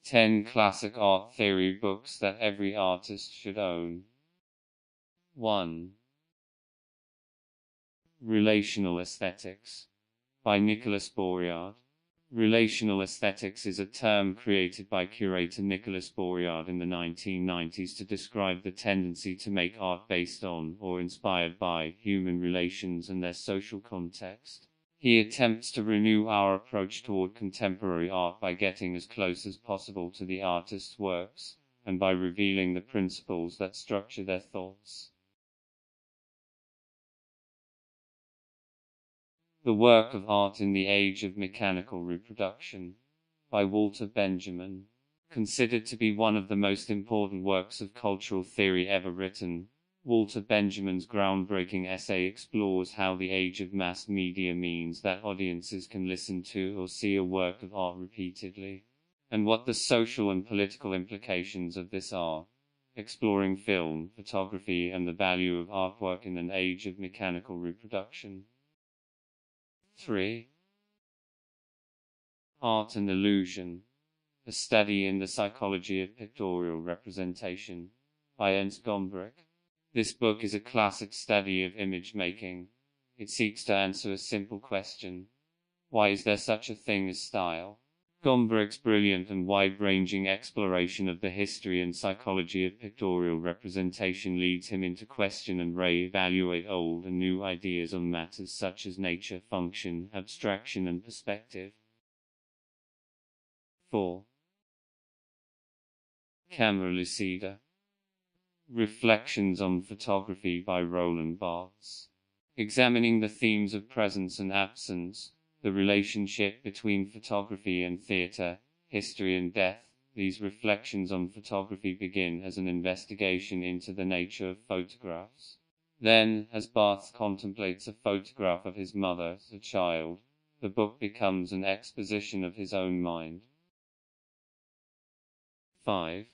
10 classic art theory books that every artist should own. 1. Relational Aesthetics by Nicolas Bourriaud. Relational aesthetics is a term created by curator Nicolas Bourriaud in the 1990s to describe the tendency to make art based on, or inspired by, human relations and their social context. He attempts to renew our approach toward contemporary art by getting as close as possible to the artist's works, and by revealing the principles that structure their thoughts. The Work of Art in the Age of Mechanical Reproduction by Walter Benjamin. Considered to be one of the most important works of cultural theory ever written, Walter Benjamin's groundbreaking essay explores how the age of mass media means that audiences can listen to or see a work of art repeatedly, and what the social and political implications of this are, exploring film, photography, and the value of artwork in an age of mechanical reproduction. 3. Art and Illusion, a study in the psychology of pictorial representation, by Ernst Gombrich. This book is a classic study of image making. It seeks to answer a simple question: why is there such a thing as style? Gombrich's brilliant and wide-ranging exploration of the history and psychology of pictorial representation leads him into question and re-evaluate old and new ideas on matters such as nature, function, abstraction, and perspective. 4. Camera Lucida. Reflections on Photography by Roland Barthes. Examining the themes of presence and absence, the relationship between photography and theater, history and death, these reflections on photography begin as an investigation into the nature of photographs. Then, as Barthes contemplates a photograph of his mother as a child, the book becomes an exposition of his own mind. 5.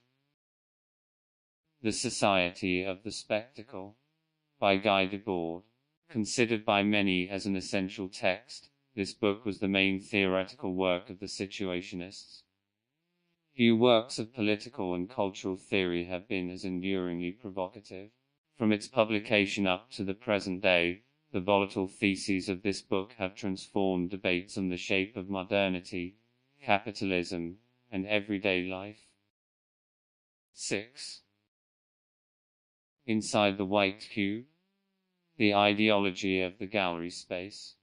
The Society of the Spectacle by Debord. Considered by many as an essential text, this book was the main theoretical work of the Situationists. Few works of political and cultural theory have been as enduringly provocative. From its publication up to the present day, the volatile theses of this book have transformed debates on the shape of modernity, capitalism, and everyday life. 6. Inside the White Cube, The Ideology of the Gallery Space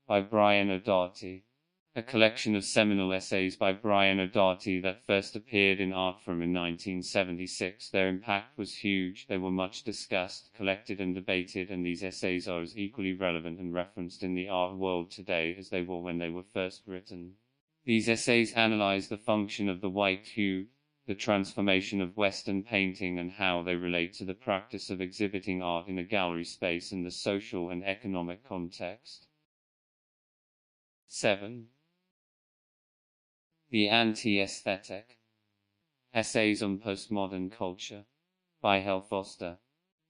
by Brian O'Doherty. A collection of seminal essays by Brian O'Doherty that first appeared in Artforum in 1976. Their impact was huge, they were much discussed, collected and debated, and these essays are as equally relevant and referenced in the art world today as they were when they were first written. These essays analyze the function of the white cube, the transformation of Western painting, and how they relate to the practice of exhibiting art in a gallery space and the social and economic context. 7. The Anti-Aesthetic. Essays on Postmodern Culture by Hal Foster.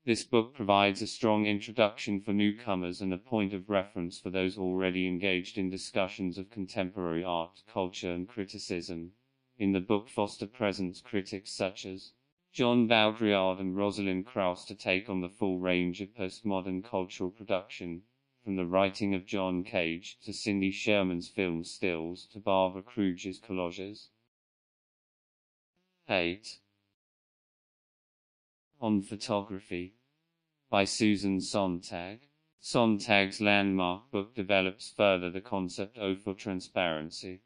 This book provides a strong introduction for newcomers and a point of reference for those already engaged in discussions of contemporary art, culture, and criticism. In the book, Foster presents critics such as John Bourriaud and Rosalind Krauss to take on the full range of postmodern cultural production, from the writing of John Cage to Cindy Sherman's film stills to Barbara Kruger's collages. 8. On Photography by Susan Sontag. Sontag's landmark book develops further the concept of transparency.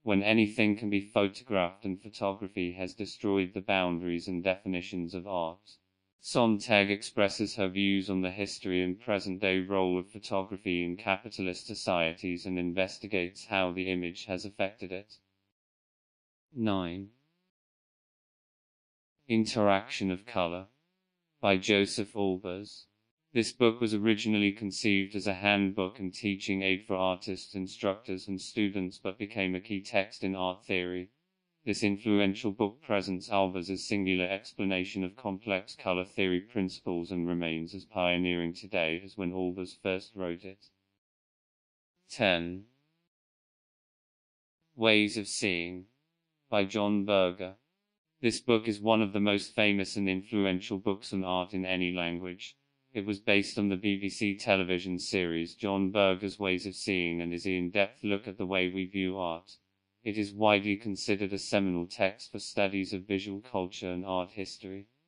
When anything can be photographed and photography has destroyed the boundaries and definitions of art. Sontag expresses her views on the history and present-day role of photography in capitalist societies and investigates how the image has affected it. 9. Interaction of Color by Josef Albers. This book was originally conceived as a handbook and teaching aid for artists, instructors, and students, but became a key text in art theory. This influential book presents Albers' singular explanation of complex color theory principles and remains as pioneering today as when Albers first wrote it. 10. Ways of Seeing by John Berger. This book is one of the most famous and influential books on art in any language. It was based on the BBC television series John Berger's Ways of Seeing and is an in-depth look at the way we view art. It is widely considered a seminal text for studies of visual culture and art history.